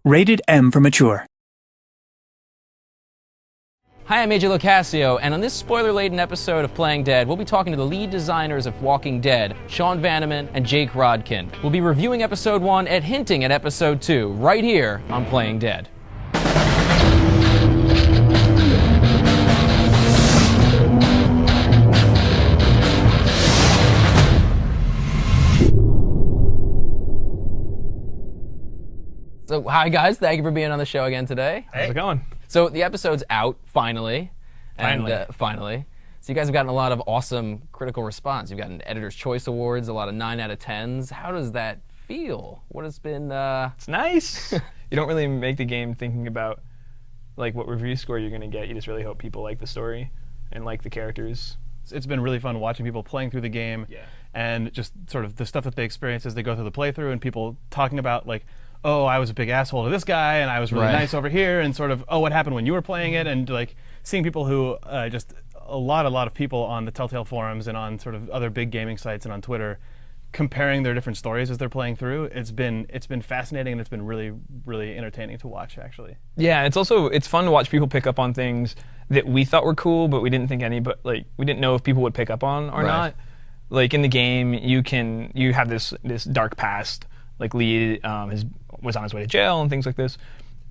Rated M for mature. Hi, I'm AJ LoCascio, and on this spoiler-laden episode of Playing Dead, we'll be talking to the lead designers of Walking Dead, Sean Vanaman and Jake Rodkin. We'll be reviewing Episode 1 and hinting at Episode 2, right here on Playing Dead. So, hi guys, thank you for being on the show again today. Hey. How's it going? So the episode's out, finally. Finally. So you guys have gotten a lot of awesome critical response. You've gotten Editor's Choice Awards, a lot of 9 out of 10s. How does that feel? What has been, It's nice. You don't really make the game thinking about like what review score you're gonna get. You just really hope people like the story and like the characters. It's been really fun watching people playing through the game and just sort of the stuff that they experience as they go through the playthrough, and people talking about like, oh, I was a big asshole to this guy, and I was really nice over here, and sort of, oh, what happened when you were playing it, and like seeing people who just a lot of people on the Telltale forums and on sort of other big gaming sites and on Twitter comparing their different stories as they're playing through. It's been fascinating, and it's been really entertaining to watch, actually. Yeah, it's fun to watch people pick up on things that we thought were cool, but we didn't think we didn't know if people would pick up on or not. Like in the game, you have this dark past. Like Lee was on his way to jail and things like this.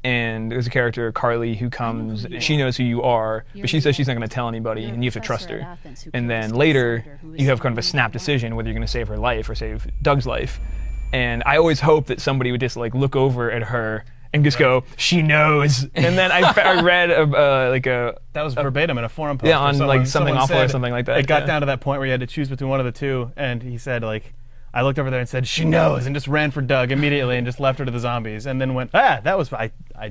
And there's a character, Carly, who comes, she knows who you are, but she says she's not going to tell anybody, and you have to trust her. And then later, you have kind of a snap decision whether you're going to save her life or save Doug's life. And I always hope that somebody would just like look over at her and just go, she knows. And then I read that was verbatim in a forum post. Yeah, on like something awful or something like that. It got down to that point where you had to choose between one of the two, and he said like, I looked over there and said, she knows, and just ran for Doug immediately and just left her to the zombies, and then went, I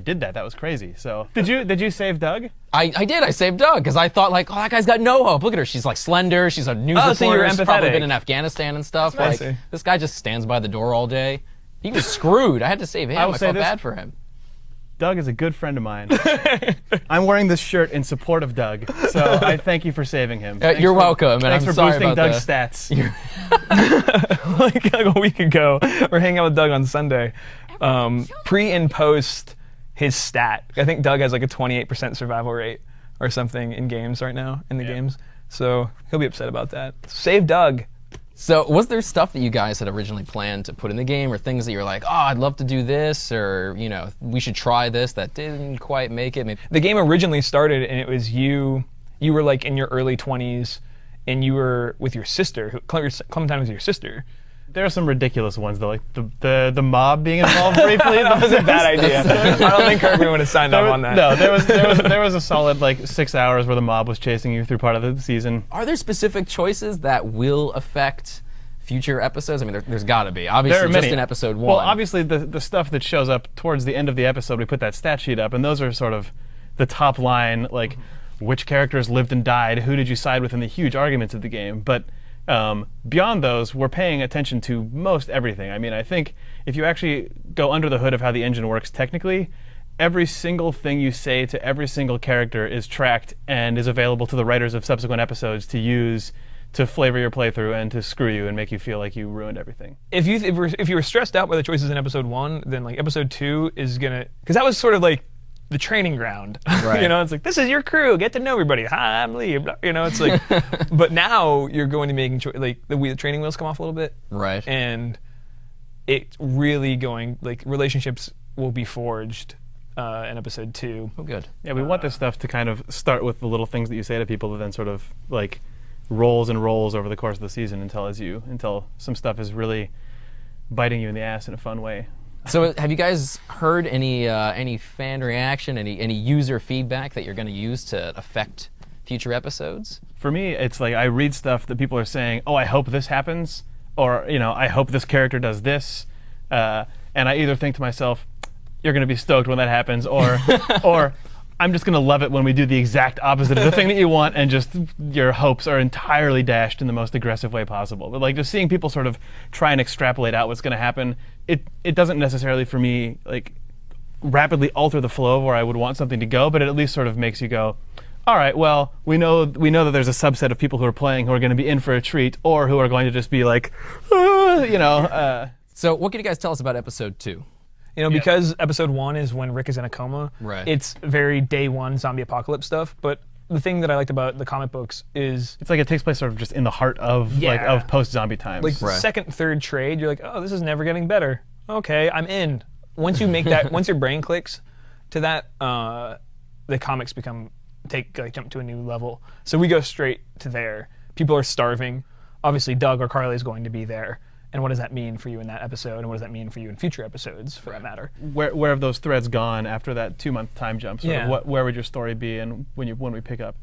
did that. That was crazy. So did you save Doug? I did. I saved Doug because I thought like, oh, that guy's got no hope. Look at her. She's like slender. She's a news reporter. So you're She's empathetic. Probably been in Afghanistan and stuff. That's like nice. This guy just stands by the door all day. He was screwed. I had to save him. I felt bad for him. Doug is a good friend of mine. I'm wearing this shirt in support of Doug, so I thank you for saving him. You're welcome, and thanks I'm for sorry boosting about Doug's stats. like a week ago, we're hanging out with Doug on Sunday. Pre and post his stat, I think Doug has like a 28% survival rate or something in games right now, in the games. So he'll be upset about that. Save Doug. So was there stuff that you guys had originally planned to put in the game, or things that you're like, oh, I'd love to do this, or we should try this that didn't quite make it? The game originally started, and it was you were like in your early 20s, and you were with your sister. Clementine was your sister. There are some ridiculous ones though, like the mob being involved briefly. That was a bad idea. I don't think Kirkman would have signed off on that. No, there was a solid like 6 hours where the mob was chasing you through part of the season. Are there specific choices that will affect future episodes? I mean, there's got to be. Obviously, just in episode 1. Well, obviously the stuff that shows up towards the end of the episode, we put that stat sheet up, and those are sort of the top line, like which characters lived and died, who did you side with in the huge arguments of the game. But beyond those, we're paying attention to most everything. I mean, I think if you actually go under the hood of how the engine works technically, every single thing you say to every single character is tracked and is available to the writers of subsequent episodes to use to flavor your playthrough and to screw you and make you feel like you ruined everything. If you were stressed out by the choices in episode 1, then like episode 2 is gonna, because that was sort of like the training ground. Right. It's like, this is your crew, get to know everybody. Hi, I'm Lee. It's like, but now you're going to making like the training wheels come off a little bit. Right. And it's really going, like relationships will be forged in episode 2. Oh, good. Yeah, we want this stuff to kind of start with the little things that you say to people, that then sort of like rolls and rolls over the course of the season until some stuff is really biting you in the ass in a fun way. So have you guys heard any fan reaction, any user feedback that you're going to use to affect future episodes? For me, it's like I read stuff that people are saying, oh, I hope this happens, or I hope this character does this, and I either think to myself, you're going to be stoked when that happens, or I'm just going to love it when we do the exact opposite of the thing that you want, and just your hopes are entirely dashed in the most aggressive way possible. But like just seeing people sort of try and extrapolate out what's going to happen, it doesn't necessarily for me like rapidly alter the flow of where I would want something to go, but it at least sort of makes you go, all right, well, we know that there's a subset of people who are playing who are going to be in for a treat, or who are going to just be like, So what can you guys tell us about episode 2? You know, because episode 1 is when Rick is in a coma. Right. It's very day 1 zombie apocalypse stuff. But the thing that I liked about the comic books is It's like it takes place sort of just in the heart of of post-zombie times. like the second, third trade. You're like, oh, this is never getting better. Okay, I'm in. Once you make that, once your brain clicks to that, the comics jump to a new level. So we go straight to there. People are starving. Obviously, Doug or Carly is going to be there. And what does that mean for you in that episode? And what does that mean for you in future episodes, for that matter? Where have those threads gone after that 2-month time jump? Sort of where would your story be, and when we pick up?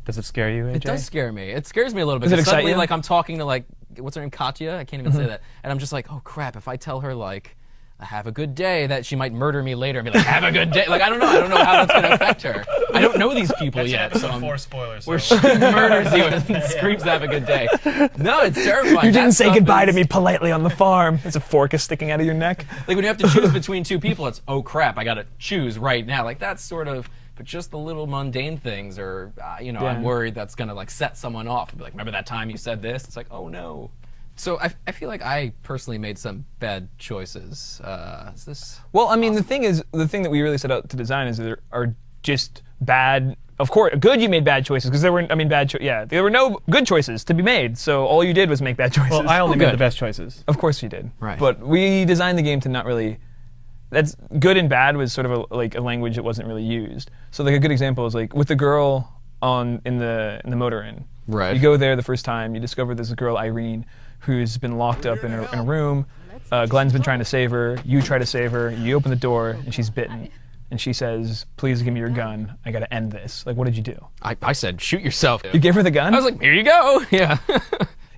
Does it scare you, AJ? It does scare me. It scares me a little bit. Does it 'cause excite suddenly, you? like, I'm talking to, like, what's her name, Katya? I can't even say that. And I'm just like, oh, crap, if I tell her, like, have a good day, that she might murder me later and be like, have a good day. Like, I don't know how that's going to affect her. I don't know these people yet. So Before spoilers. where she murders you and screams, have a good day. No, it's terrifying. You didn't That say stuff goodbye to is- me politely on the farm. There's a fork is sticking out of your neck. Like, when you have to choose between two people, it's, oh, crap, I got to choose right now. Like, that's sort of... But just the little mundane things, or, I'm worried that's going to, like, set someone off. Be like, remember that time you said this? It's like, oh, no. So I feel like I personally made some bad choices. Is this... Well, I mean, the thing that we really set out to design is there are just bad. Of course, good. You made bad choices because there were. I mean, there were no good choices to be made. So all you did was make bad choices. Well, I only made good. the best choices. Of course you did. Right. But we designed the game to not really. That's good and bad was sort of a language that wasn't really used. So like a good example is like with the girl in the motor inn. Right. You go there the first time, you discover there's a girl, Irene, who's been locked up in a room. Glenn's been trying to save her. You try to save her. You open the door and she's bitten. And she says, please give me your gun. I got to end this. Like, what did you do? I said, shoot yourself. You gave her the gun? I was like, here you go. Yeah.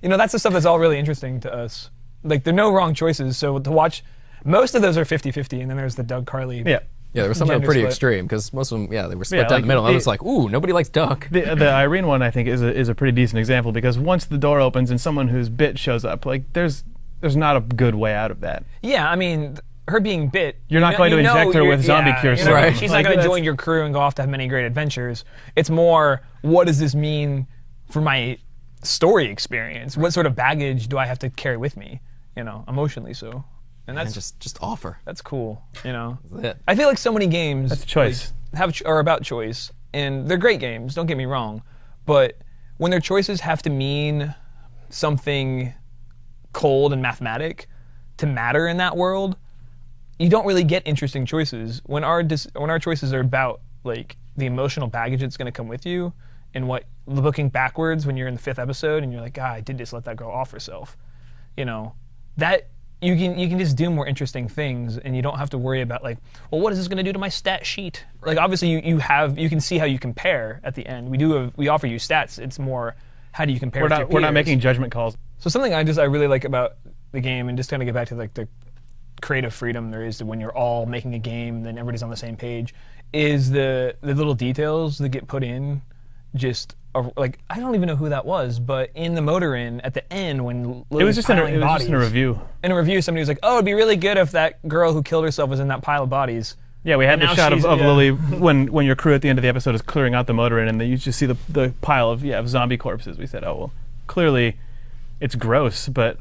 You know, that's the stuff that's all really interesting to us. Like, there are no wrong choices. So to watch, most of those are 50-50. And then there's the Doug Carly. Yeah. Yeah, there was some that were Gender pretty split. extreme, because most of them, they were split Yeah, down like the middle. I the- was like, ooh, nobody likes Doug. The Irene one, I think, is a pretty decent example, because once the door opens and someone who's bit shows up, like there's not a good way out of that. Yeah, I mean, her being bit. You're not going to inject her with zombie cure you know, Right. She's Like, not going to that's- join your crew and go off to have many great adventures. It's more, what does this mean for my story experience? What sort of baggage do I have to carry with me? You know, emotionally so. And And that's just offer. that's cool. You know, That's it. I feel like so many games That's a choice. are about choice, and they're great games. Don't get me wrong, but when their choices have to mean something cold and mathematic to matter in that world, you don't really get interesting choices. When our choices are about like the emotional baggage that's going to come with you, and what looking backwards when you're in the 5th episode and you're like, I did just let that girl off herself. You know, that you can just do more interesting things, and you don't have to worry about like, well, what is this going to do to my stat sheet? Like obviously you can see how you compare at the end. We offer you stats. It's more how do you compare? We're to your not peers. making judgment calls. So something I really like about the game, and just kind of get back to like the creative freedom there is to when you're all making a game and then everybody's on the same page, is the little details that get put in. Just like I don't even know who that was, but in the motor inn at the end when It was just in piling bodies, a review. in a review, somebody was like, "Oh, it'd be really good if that girl who killed herself was in that pile of bodies." Yeah, we had And the now shot of she's- yeah. Lily when your crew at the end of the episode is clearing out the motor inn, and then you just see the pile of zombie corpses. We said, oh well, clearly it's gross, but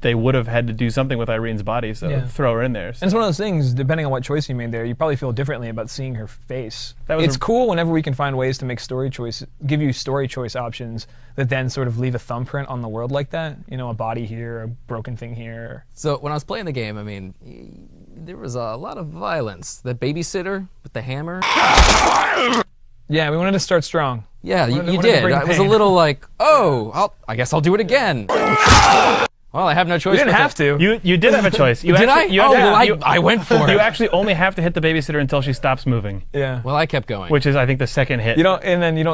they would have had to do something with Irene's body, so Yeah. throw her in there. And it's one of those things, depending on what choice you made there, you probably feel differently about seeing her face. That was It's a- cool whenever we can find ways to make give you story choice options that then sort of leave a thumbprint on the world like that. You know, a body here, a broken thing here. So when I was playing the game, I mean, there was a lot of violence. The babysitter with the hammer. Yeah, we wanted to start strong. Yeah, you wanted to did. bring I was a pain. little like, oh, I guess I'll do it again. Well, I have no choice. You didn't but have to. You did have a choice. You Did actually, I? You Oh, well, you- I went for You it. actually only have to hit the babysitter until she stops moving, Yeah. Well, I kept going. which is I think the second hit. You don't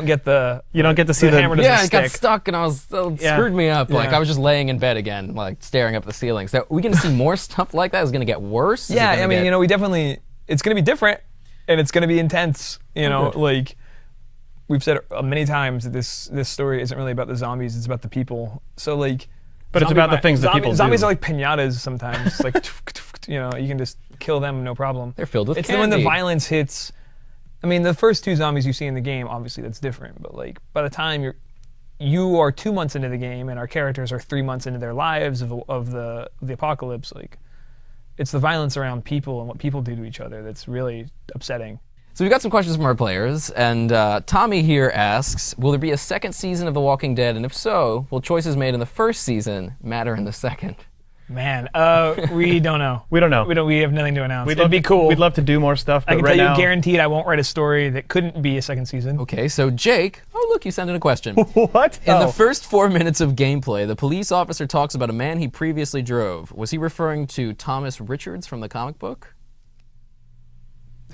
get the You don't get to see the hammer doesn't yeah, it got stick. stuck, and I was Yeah. screwed me up. Like Yeah. I was just laying in bed again, like staring up at the ceiling. So we gonna see more stuff like that? Is it gonna get worse? Is it Yeah, gonna I mean, get- you know, it's going to be different, and it's going to be intense. You know, like we've said many times that this story isn't really about the zombies; it's about the people. So like, But it's about the things that people do. Zombies are like pinatas sometimes. Like, you know, you can just kill them no problem. They're filled with It's when the candy. violence hits. I mean, the first 2 zombies you see in the game, obviously that's different. But like, by the time you are 2 months into the game, and our characters are 3 months into their lives of the apocalypse, like. it's the violence around people and what people do to each other that's really upsetting. So we've got some questions from our players, and Tommy here asks, will there be a second season of The Walking Dead, and if so, will choices made in the first season matter in the second? Man, we don't know. We don't know. We have nothing to announce. It'd be be cool. We'd love to do more stuff, but I can right tell now, you guaranteed I won't write a story that couldn't be a second season. Okay, so Jake, oh look, you sent in a question. What? In the first 4 minutes of gameplay, the police officer talks about a man he previously drove. Was he referring to Thomas Richards from the comic book?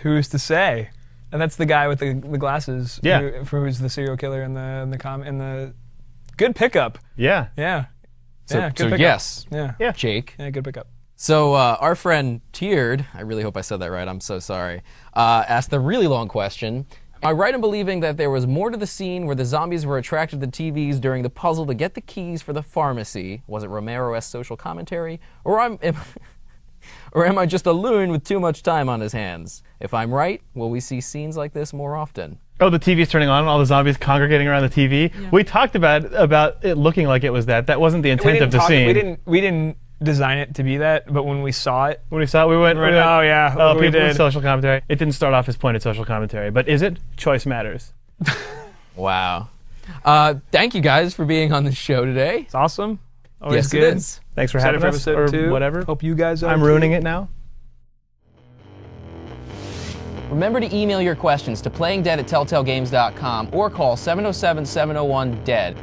Who's to say? And that's the guy with the glasses. Yeah. Who's the serial killer in the good pickup. Yeah. Yeah. So, yeah, good so pickup. yes, Yeah. Yeah. Jake. Yeah, good pickup. So our friend Tiered, I really hope I said that right, I'm so sorry, asked the really long question. Am I right in believing that there was more to the scene where the zombies were attracted to TVs during the puzzle to get the keys for the pharmacy? Was it Romero-esque social commentary? Or am I just a loon with too much time on his hands? If I'm right, will we see scenes like this more often? Oh, the TV's turning on and all the zombies congregating around the TV? Yeah. We talked about it looking like it was that. That wasn't the intent of the scene. We didn't design it to be that, but when we saw it, we went, oh yeah, oh, we did. Social commentary. It didn't start off as pointed social commentary, but is it? Choice matters. Wow. Thank you guys for being on the show today. It's awesome. Always yes, good. It is. Thanks for having us, episode or 2. whatever. Hope you guys are I'm ruining it now. Remember to email your questions to playingdead@telltalegames.com or call 707-701-DEAD.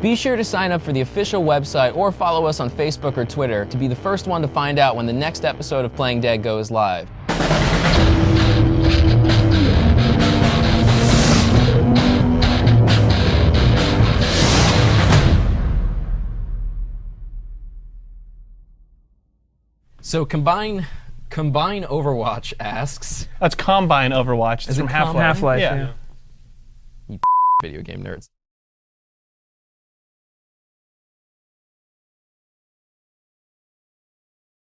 Be sure to sign up for the official website or follow us on Facebook or Twitter to be the first one to find out when the next episode of Playing Dead goes live. So Combine Overwatch asks... That's Combine Overwatch. It's from Half-Life. Half-Life, yeah. yeah. You video game nerds.